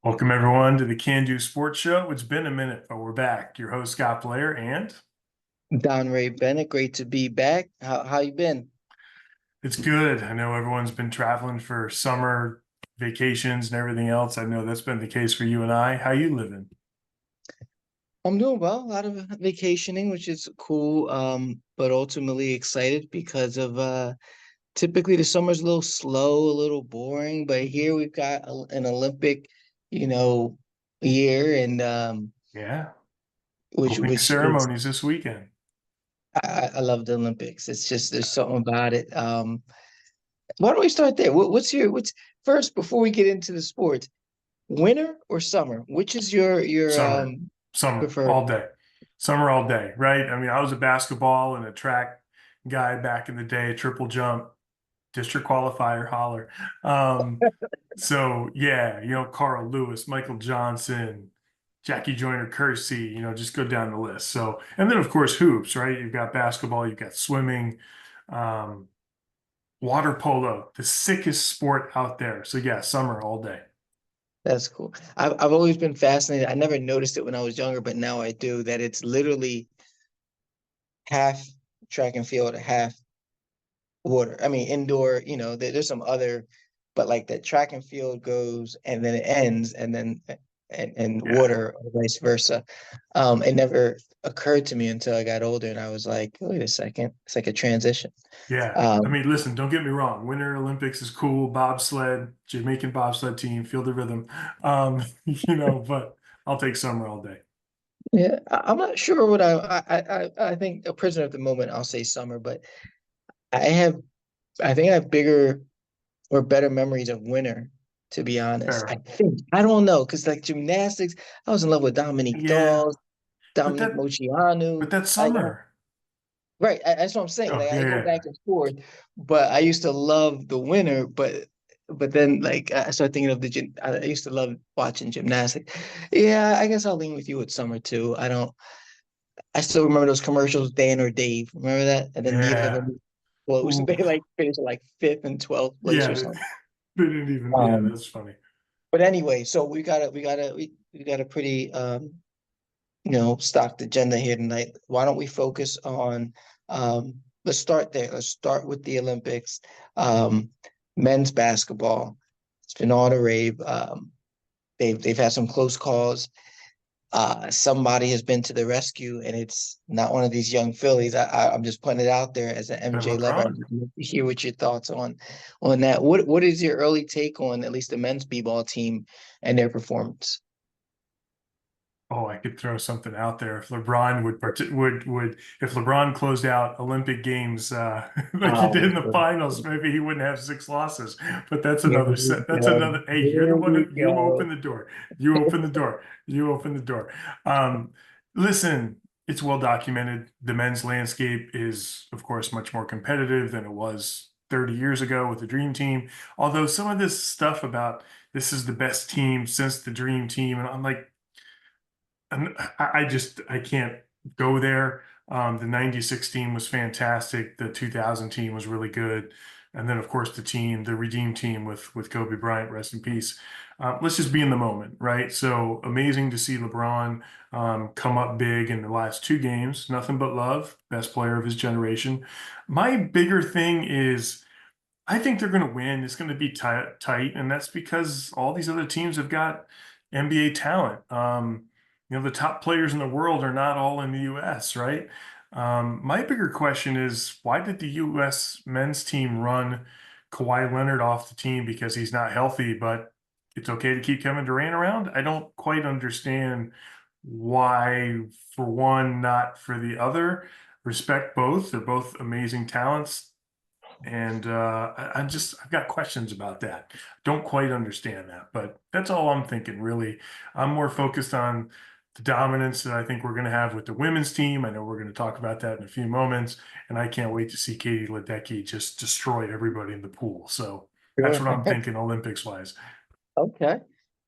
Welcome everyone to the CANDU Sports Show. It's been a minute, but we're back. Your host Scott Blair, and Donray Bennett, great to be back. How you been? it's good. I know everyone's been traveling for summer vacations and everything else. I know that's been the case for you and I. How you living? I'm doing well. A lot of vacationing, which is cool. But ultimately excited because of typically the summer's a little slow, a little boring, but here we've got an Olympic, you know, year and Yeah, opening which is ceremonies this weekend. I love the Olympics. It's just there's something about it. Why don't we start there? What's first before we get into the sports? Winter or summer? Which is your Summer, summer preferred? all day, summer all day, right? I mean, I was a basketball and a track guy back in the day, triple jump, district qualifier, holler. Um, So yeah, Carl Lewis, Michael Johnson, Jackie Joyner Kersey, just go down the list. So, and then of course hoops, right? You've got basketball, you've got swimming, um, water polo, the sickest sport out there. So yeah, summer all day. That's cool. I've always been fascinated. I never noticed it when I was younger, but now I do, that it's literally half track and field, half water. I mean, indoor, there's some other, but like that track and field goes and then it ends and then and Yeah. water or vice versa. It never occurred to me until I got older and I was like, wait a second, it's like a transition. Yeah. I Um, mean, listen, don't get me wrong. Winter Olympics is cool. Bobsled, Jamaican bobsled team, Field of Rhythm. But I'll take summer all day. yeah, I'm not sure what I think a prisoner at the moment, I'll say summer, but I have I think I have bigger or better memories of winter, to be honest. I Fair. think I don't know because like gymnastics, I was in love with Dominique Yeah. Dawes, But Dominique that, but Moceanu. that's summer. Right, that's what I'm saying. Oh, Like yeah, I go back yeah. and forth, but I used to love the winter. But then like I started thinking of the gym. I used to love watching gymnastics. Yeah, I guess I'll lean with you with summer too. I don't. I still remember those commercials, Dan or Dave. Remember that? And then neither of Yeah. them close. Ooh, They like finished like fifth and 12th place or yeah. something. They didn't even, yeah, Um, that's funny. But anyway, so we got a pretty stocked agenda here tonight. Why don't we focus on let's start there. Let's start with the Olympics. Um, Men's basketball. It's been all the rave. They've had some close calls. Somebody has been to the rescue, and it's not one of these young Phillies. I'm just putting it out there as an And MJ lover. I'd LeBron. love to hear what your thoughts on that. What is your early take on at least the men's b-ball team and their performance? Oh, I could throw something out there. If LeBron would if LeBron closed out Olympic Games like he did Oh, in the finals, maybe he wouldn't have six losses. But that's here another we set. That's go. another. Hey, you're the Here one we you go. open the door. You open the door. You open the door. Um, Listen, it's well documented. The men's landscape is, of course, much more competitive than it was 30 years ago with the Dream Team. Although some of this stuff about this is the best team since the Dream Team, and I'm like, I can't go there. The 96 team was fantastic. The 2000 team was really good. And then, of course, the redeemed team with Kobe Bryant, rest in peace. Let's just be in the moment, right? So amazing to see LeBron come up big in the last two games. Nothing but love, best player of his generation. My bigger thing is I think they're going to win. It's going to be tight, and that's because all these other teams have got NBA talent. The top players in the world are not all in the U.S., right? My bigger question is why did the U.S. men's team run Kawhi Leonard off the team because he's not healthy, but it's okay to keep Kevin Durant around? I don't quite understand why for one, not for the other. Respect both. They're both amazing talents. And I've got questions about that. Don't quite understand that, but that's all I'm thinking, really. I'm more focused on the dominance that I think we're going to have with the women's team. I know we're going to talk about that in a few moments, and I can't wait to see Katie Ledecky just destroy everybody in the pool. So that's Sure. what I'm thinking Olympics wise. Okay.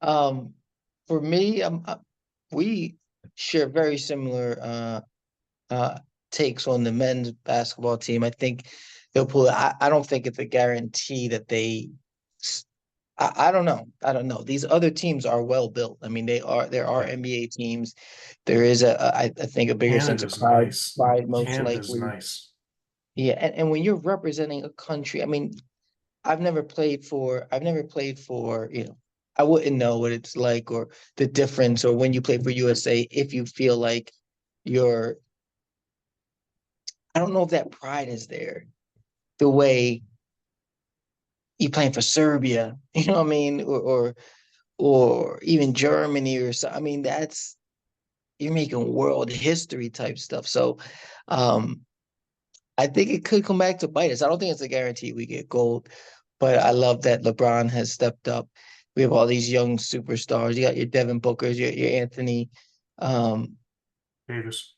Um, for me, we share very similar uh takes on the men's basketball team. I think they'll pull it. I don't think it's a guarantee that they I don't know. I don't know. These other teams are well built. I mean, there are Yeah. NBA teams. There is I think a bigger sense of Canada's pride, nice. pride most Canada's likely. nice. Yeah, and when you're representing a country, I mean, I've never played for, I wouldn't know what it's like or the difference or when you play for USA if you feel like you're, I don't know if that pride is there the way you playing for Serbia, you know what I mean? Or even Germany or so. I mean, that's you're making world history type stuff. So um I think it could come back to bite us. I don't think it's a guarantee we get gold, but I love that LeBron has stepped up. We have all these young superstars. You got your Devin Bookers, your Anthony, um, Davis.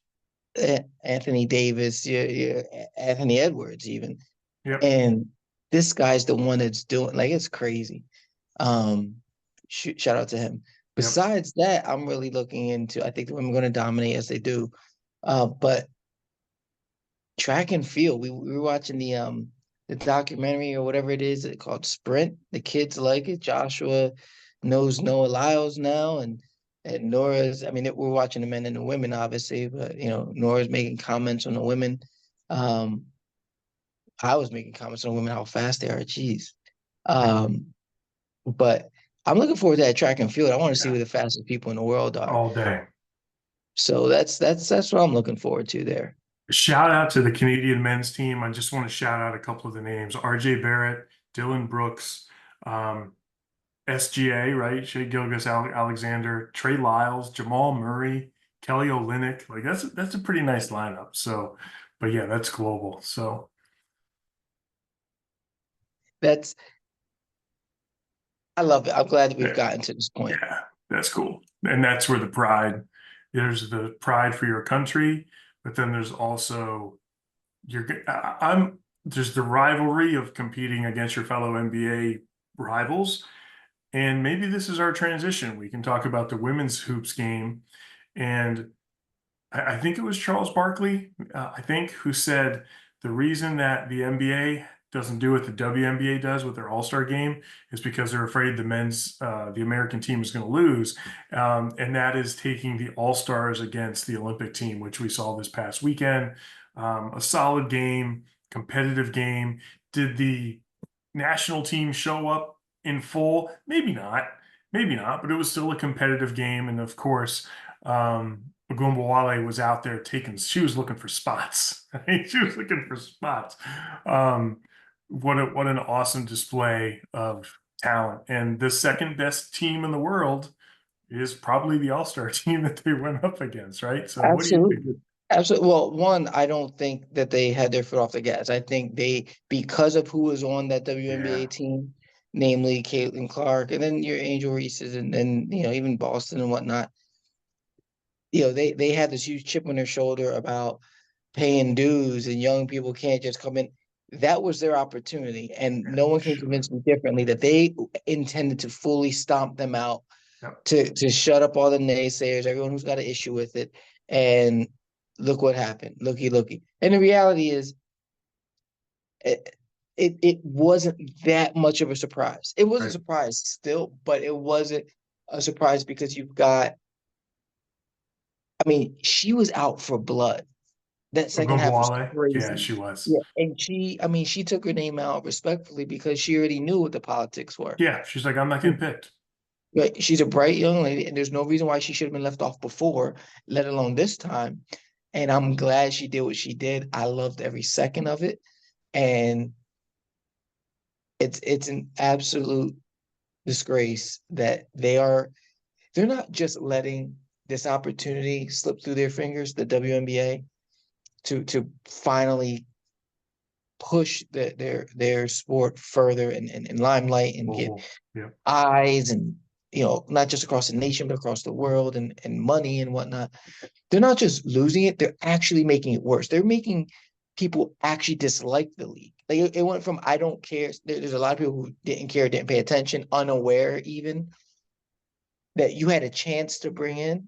Anthony Davis, your Anthony Edwards, even. Yep. And this guy's the one that's doing like it's crazy. Shout out to him. Yep. Besides that, I'm really looking into. I think the women are going to dominate as they do. But track and field. We were watching the documentary or whatever it is called Sprint. The kids like it. Joshua knows Noah Lyles now, and Nora's. I mean, we're watching the men and the women, obviously, but Nora's making comments on the women. Um, I was making comments on the women how fast they are. Jeez. Um, but I'm looking forward to that track and field. I want to see Yeah. who the fastest people in the world are. All day. So that's what I'm looking forward to there. Shout out to the Canadian men's team. I just want to shout out a couple of the names. RJ Barrett, Dylan Brooks, um, SGA, right? Shea Alexander, Trey Lyles, Jamal Murray, Kelly Olynyk. Like that's a pretty nice lineup. So, but yeah, that's global. So That's I love it. I'm glad that we've yeah, gotten to this point. yeah, that's cool. And that's where there's the pride for your country, but then there's also I'm there's the rivalry of competing against your fellow NBA rivals. And maybe this is our transition. We can talk about the women's hoops game. And I think it was Charles Barkley, I think, who said the reason that the NBA doesn't do what the WNBA does with their All-Star game is because they're afraid the American team is going to lose. And that is taking the All-Stars against the Olympic team, which we saw this past weekend. A solid game, competitive game. Did the national team show up in full? Maybe not, but it was still a competitive game. And of course, Ogunbowale was out there she was looking for spots. She was looking for spots. Um, what an awesome display of talent. And the second best team in the world is probably the All-Star team that they went up against, right? So what do you think? Absolutely. Absolutely. Well, one, I don't think that they had their foot off the gas. I think because of who was on that WNBA Yeah, team, namely Caitlin Clark, and then your Angel Reese's, and then even Boston and whatnot. They had this huge chip on their shoulder about paying dues, and young people can't just come in. That was their opportunity, and yeah, no one can sure. convince me differently that they intended to fully stomp them out Yep, to shut up all the naysayers, everyone who's got an issue with it. And look what happened. Looky. And the reality is it wasn't that much of a surprise. It was a right. surprise still, but it wasn't a surprise because you've got, I mean, she was out for blood. That second half was Ogunbowale, yeah, crazy. she was. Yeah. And I mean, she took her name out respectfully because she already knew what the politics were. Yeah, she's like, I'm not getting picked. Right. She's a bright young lady, and there's no reason why she should have been left off before, let alone this time. And I'm glad she did what she did. I loved every second of it. And it's an absolute disgrace that they're not just letting this opportunity slip through their fingers, the WNBA, to finally push their sport further in limelight and get Global. Yeah, eyes and not just across the nation but across the world and money and whatnot. They're not just losing it, they're actually making it worse. They're making people actually dislike the league. Like it went from I don't care. There's a lot of people who didn't care, didn't pay attention, unaware even that you had a chance to bring in,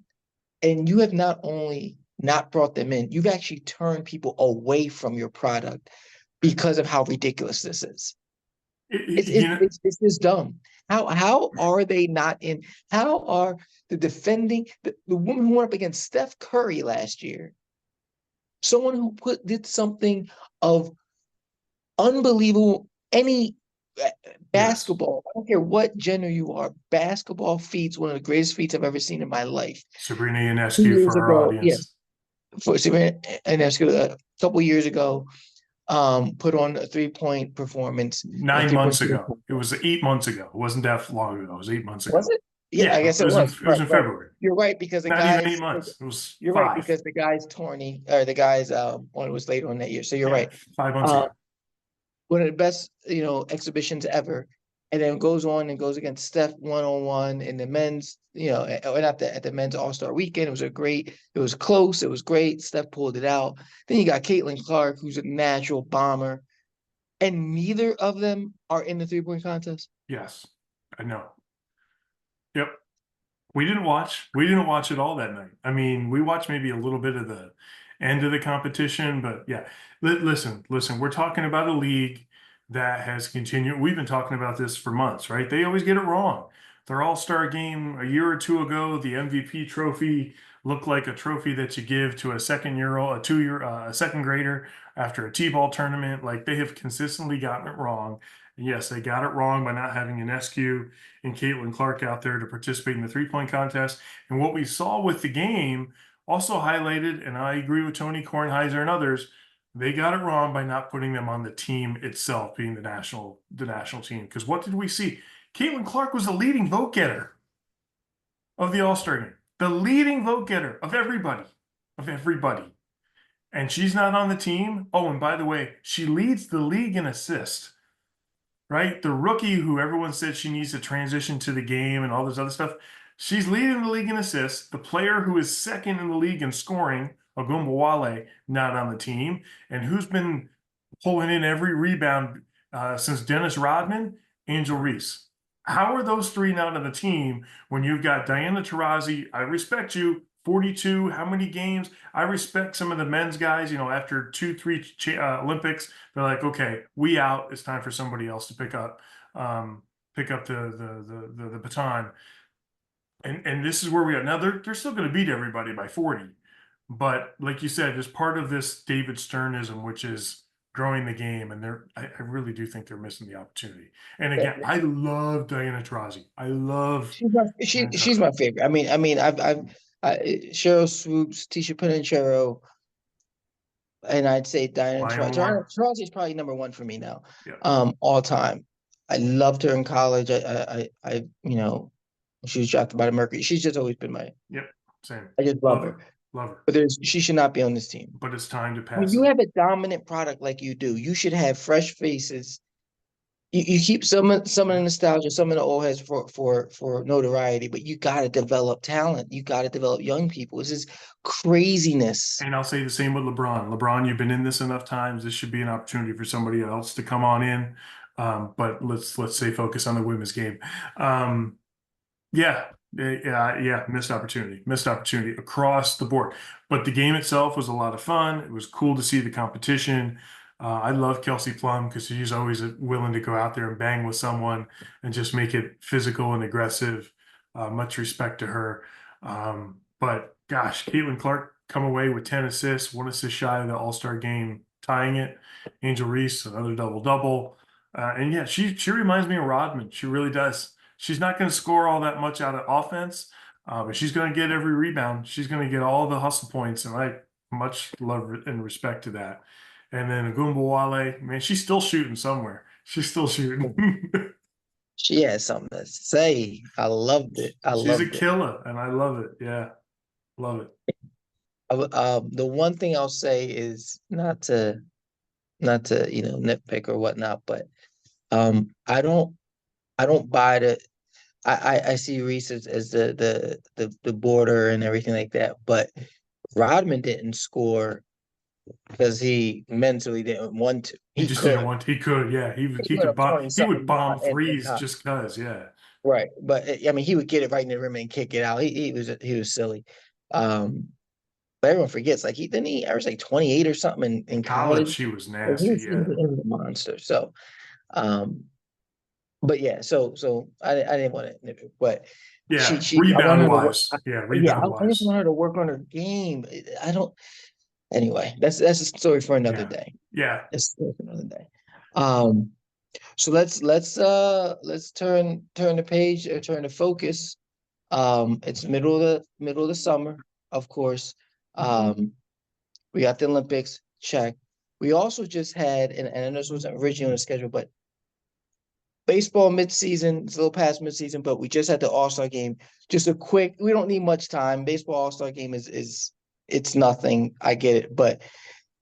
and you have not only not brought them in, you've actually turned people away from your product because of how ridiculous this is. it, It's you it's know, it's, it's just dumb. How are they not in? How are the woman who went up against Steph Curry last year, someone who did something of unbelievable, any uh, Yes. basketball, I don't care what gender you are, basketball feats, one of the greatest feats I've ever seen in my life. Sabrina 2 Ionescu for years our ago, yeah, audience. for Savannah and a couple years ago, put on a 3-point performance and a 9 months 3-point ago. shooting. It was 8 months ago. It wasn't that long ago. It was 8 months Was ago. it? Yeah, Yeah, I guess it it was in was. it was Right, in right. February. You're right because the Not even guys. 8 months. It was You're right five. because the guys tourney or the guys one was later on that year. So you're Yeah, right. 5 months Uh, ago. one of the best exhibitions ever, and then goes on and goes against Steph 1-on-1 in the men's or not at the men's All-Star weekend. It was close, it was great. Steph pulled it out. Then you got Caitlin Clark, who's a natural bomber, and neither of them are in the 3-point contest. Yes, I know. Yep. We didn't watch. We didn't watch it all that night. I mean, we watched maybe a little bit of the end of the competition, but yeah. Listen. We're talking about a league that has continued. We've been talking about this for months, right? They always get it wrong. Their All-Star game a year or two ago, the MVP trophy looked like a trophy that you give to a second-year old, a second grader after a T-ball tournament. Like they have consistently gotten it wrong. And yes, they got it wrong by not having an SQ and Caitlin Clark out there to participate in the 3-point contest. And what we saw with the game also highlighted, and I agree with Tony Kornheiser and others, they got it wrong by not putting them on the team itself, being the national team. Because what did we see? Caitlin Clark was the leading vote getter of the All-Star game, the leading vote getter of everybody. And she's not on the team. Oh, and by the way, she leads the league in assists, right? The rookie who everyone said she needs to transition to the game and all this other stuff. She's leading the league in assists. The player who is second in the league in scoring, Ogunbowale, not on the team. And who's been pulling in every rebound since Dennis Rodman? Angel Reese. How are those three not on the team when you've got Diana Taurasi? I respect you. 42, how many games? I respect some of the men's guys, after 2, 3 Olympics, they're like, okay, we out. It's time for somebody else to pick up the baton. And this is where we are. Now they're still going to beat everybody by 40. But like you said, there's part of this David Sternism, which is growing the game, and I really do think they're missing the opportunity. And again, I love Diana Taurasi. I love Diana She's Taurasi. my favorite. Cheryl Swoops, Tisha Penichero, and I'd say Diana Lion Taurasi. War. Taurasi is probably number one for me now, Yeah. all time. I loved her in college. She was drafted by the Mercury. She's just always been Yep. Same. I just love Love her. her. Love her. But she should not be on this team. But it's time to When pass you it. have a dominant product like you do, you should have fresh faces. You keep some of the nostalgia, some of the old heads for notoriety, but you got to develop talent. You got to develop young people. This is craziness. And I'll say the same with LeBron. LeBron, you've been in this enough times. This should be an opportunity for somebody else to come on in. But let's say focus on the women's game. Um, yeah. Missed opportunity across the board. But the game itself was a lot of fun. It was cool to see the competition. I love Kelsey Plum because she's always willing to go out there and bang with someone and just make it physical and aggressive. Much respect to her. But gosh, Caitlin Clark come away with 10 assists, 1 assist shy of the All-Star game, tying it. Angel Reese, another double-double. And yeah, she reminds me of Rodman. She really does. She's not going to score all that much out of offense, but she's going to get every rebound. She's going to get all the hustle points, and I much love and respect to that. And then Agumbawale, man, she's still shooting somewhere. She's still shooting. She has something to say. I loved it. I She's a loved it. killer, and I love it. Yeah, love it. The one thing I'll say is not to nitpick or whatnot, but I don't buy the I see Reese as the border and everything like that, but Rodman didn't score because he mentally didn't want to. He He just didn't could. want. He could. Yeah, He he put could up bomb. 20 He would something bomb in threes college. just cause. Yeah. Right. But I mean he would get it right in the rim and kick it out. He was silly. Um but everyone forgets, like he averaged like 28 or something in In college, college. she was Like, he nasty. was, he Yeah. was, he was a monster. So um but yeah, so I didn't want to, but Yeah, I want rebound her to work. wise. Yeah, Yeah, rebound I just wise. want her to work on her game. I don't. Anyway, that's a story for another Yeah. day. Yeah. That's a story for another day. Um, so let's turn the page or turn the focus. It's middle of the summer, of course. Um, we got the Olympics, check. We also just had, and I know this wasn't originally on the schedule, but baseball midseason, it's a little past midseason, but we just had the All-Star game. Just a quick, we don't need much time. Baseball All-Star game is it's nothing. I get it, but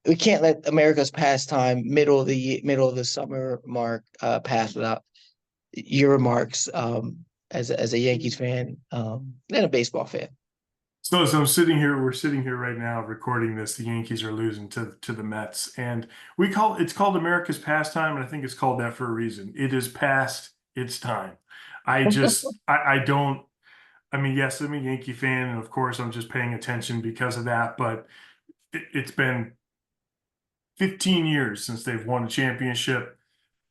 we can't let America's pastime middle of the summer mark pass without your remarks as a Yankees fan and a baseball fan. So I'm sitting here, we're sitting here right now recording this. The Yankees are losing to the Mets. And it's called America's pastime, and I think it's called that for a reason. It is past its time. I don't, I mean, yes, I'm a Yankee fan, and of course I'm just paying attention because of that, but it's been 15 years since they've won a championship.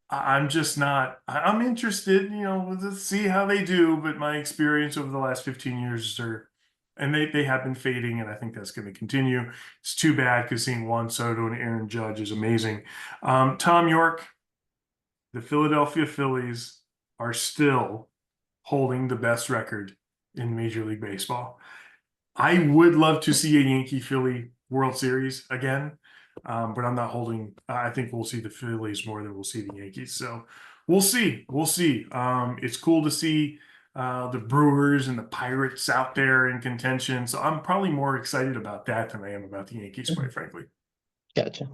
I'm just not. I'm interested, to see how they do. But my experience over the last 15 years and they have been fading, and I think that's going to continue. It's too bad because seeing Juan Soto and Aaron Judge is amazing. Tom York, the Philadelphia Phillies are still holding the best record in Major League Baseball. I would love to see a Yankee Philly World Series again, but I'm not holding. I think we'll see the Phillies more than we'll see the Yankees. So we'll see. We'll see. It's cool to see the Brewers and the Pirates out there in contention. So I'm probably more excited about that than I am about the Yankees, quite frankly. Gotcha.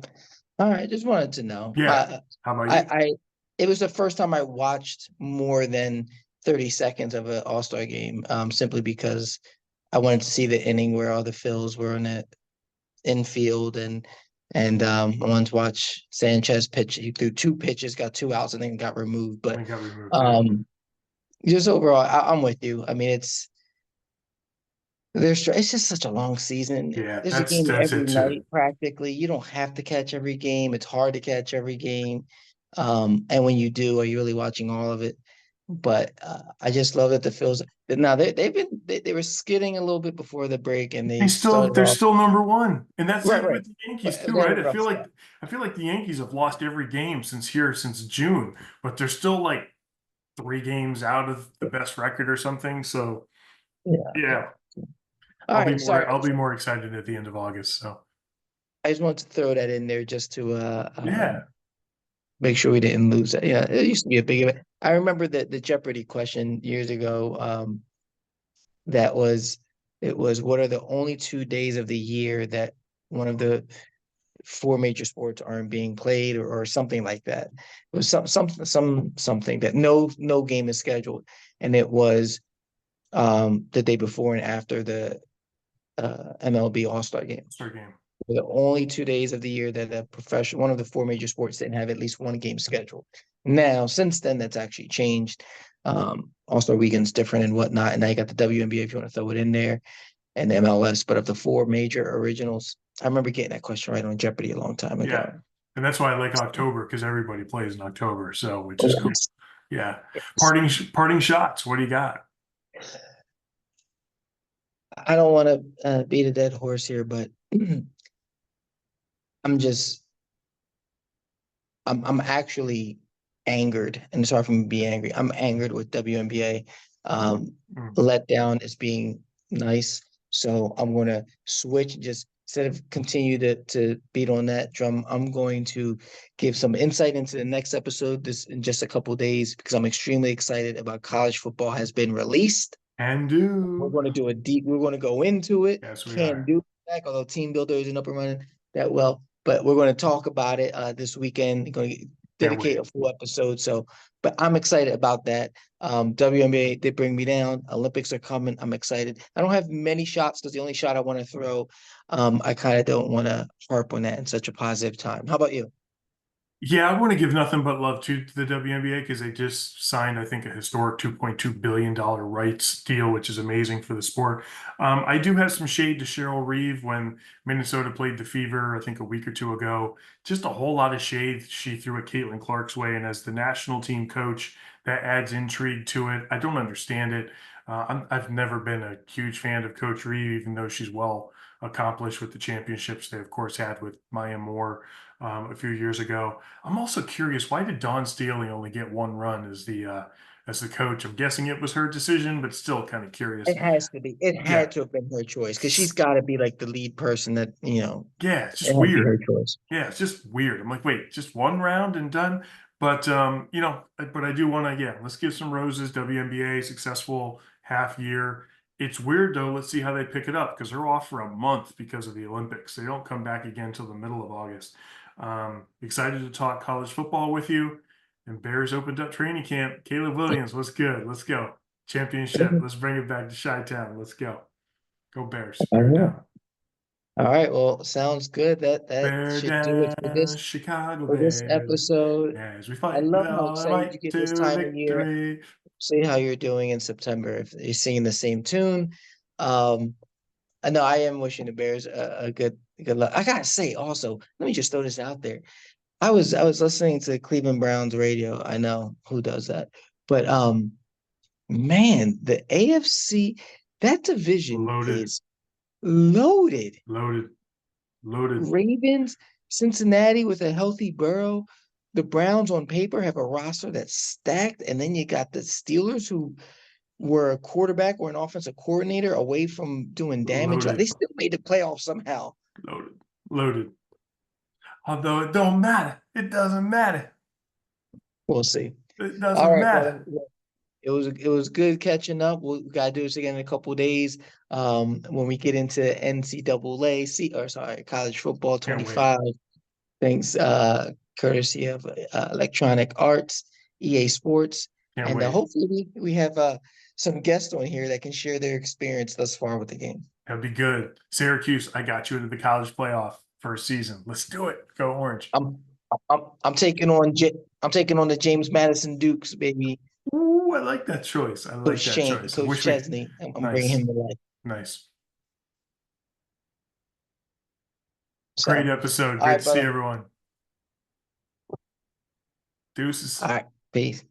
All right, just wanted to know. Yeah. How about you? I it was the first time I watched more than 30 seconds of an All-Star game, simply because I wanted to see the inning where all the Phils were in the infield and I wanted to watch Sanchez pitch. He threw two pitches, got two outs, and then got removed. And But it got removed too. um just overall, I'm with you. I mean, it's just such a long season. Yeah, There's a that's game that's every it too. night practically. You don't have to catch every game. It's hard to catch every game. And when you do, are you really watching all of it? But I just love that the Phils. Now they were skidding a little bit before the break, and they started They're off still number one, and that's right, it right. with the Yankees But too, they had a right? rough start. I feel like the Yankees have lost every game since June, but they're still like 3 games out of the best record or something. So Yeah, yeah. yeah, All right, sorry. I'll be more excited at the end of August. So I just wanted to throw that in there just to yeah, make sure we didn't lose that. Yeah, it used to be a big event. I remember the Jeopardy question years ago. That was it was what are the only 2 days of the year that one of the four major sports aren't being played or something like that. It was something that no game is scheduled, and it was the day before and after the MLB All-Star game. start game. The only 2 days of the year that one of the four major sports didn't have at least one game scheduled. Now, since then, that's actually changed. All-Star weekend's different and whatnot. And now you got the WNBA if you want to throw it in there and the MLS. But of the four major originals, I remember getting that question right on Jeopardy a long time Yeah, ago. and that's why I like October because everybody plays in October, so which is cool. Yes. Yeah, Yes. parting shots. What do you got? I don't want to beat a dead horse here, but I'm just I'm actually angered, and it's hard for me to be angry. I'm angered with WNBA. Mm. Let down is being nice, so I'm going to switch. Just instead of continue to beat on that drum, I'm going to give some insight into the next episode this in just a couple days because I'm extremely excited about college football has been released. Can do. We're going to do a deep. We're going to go into it. Yes, we Can are. do back, although Team Builder isn't up and running that well. But we're going to talk about it this weekend. Going to Can't dedicate wait. a full episode. So, but I'm excited about that. WNBA did bring me down. Olympics are coming. I'm excited. I don't have many shots because the only shot I want to throw, I kind of don't want to harp on that in such a positive time. How about you? Yeah, I want to give nothing but love to the WNBA because they just signed, I think, a historic $2.2 billion rights deal, which is amazing for the sport. I do have some shade to Cheryl Reeve when Minnesota played the Fever, I think a week or two ago. Just a whole lot of shade she threw at Caitlin Clark's way. And as the national team coach, that adds intrigue to it. I don't understand it. I've never been a huge fan of Coach Reeve, even though she's well accomplished with the championships they, of course, had with Maya Moore a few years ago. I'm also curious, why did Dawn Staley only get one run as the coach? I'm guessing it was her decision, but still kind of curious. It has to be. It Yeah. had to have been her choice because she's got to be like the lead person that, Yeah, it's it just had to be her weird. choice. Yeah, it's just weird. I'm like, wait, just one round and done. But but I do want to, yeah, let's give some roses. WNBA successful half year. It's weird though. Let's see how they pick it up because they're off for a month because of the Olympics. They don't come back again till the middle of August. Excited to talk college football with you. And Bears opened up training camp. Caleb Williams, what's good? Let's go. Championship. Let's bring it back to Chi-Town. Let's go. Go Bears. All Bear right. down. All right. Well, sounds good. That Bear should do it down, Chicago for this Bears, episode. as we I fight with love how all our excited you might get this to time of year. victory. See how you're doing in September if you're singing the same tune. Um, I know I am wishing the Bears a good luck. I gotta say also, let me just throw this out there. I was listening to Cleveland Browns radio. I know who does that, but man, the AFC, that division Loaded, is loaded. loaded, loaded, Ravens, Cincinnati with a healthy Burrow. The Browns on paper have a roster that's stacked, and then you got the Steelers who were a quarterback or an offensive coordinator away from doing damage. They loaded, still made the playoffs somehow. loaded, loaded. Although it don't matter. It doesn't matter. We'll see. It All doesn't right, matter. brother. It was good catching up. We gotta do this again in a couple of days. When we get into NCAA, or sorry, college football Can't wait. 25. Thanks, courtesy of Electronic Arts, EA Sports, Can't and wait. hopefully we have some guests on here that can share their experience thus far with the game. That'd be good. Syracuse, I got you into the college playoff first season. Let's do it. Go Orange. I'm I'm taking on the James Madison Dukes, baby. Ooh, I like that choice. I like that choice. I Coach wish we. Chesney. I'm bringing Nice, him to life. nice. Great So, episode. all Great right, to see brother. everyone. All Deuces. right, peace.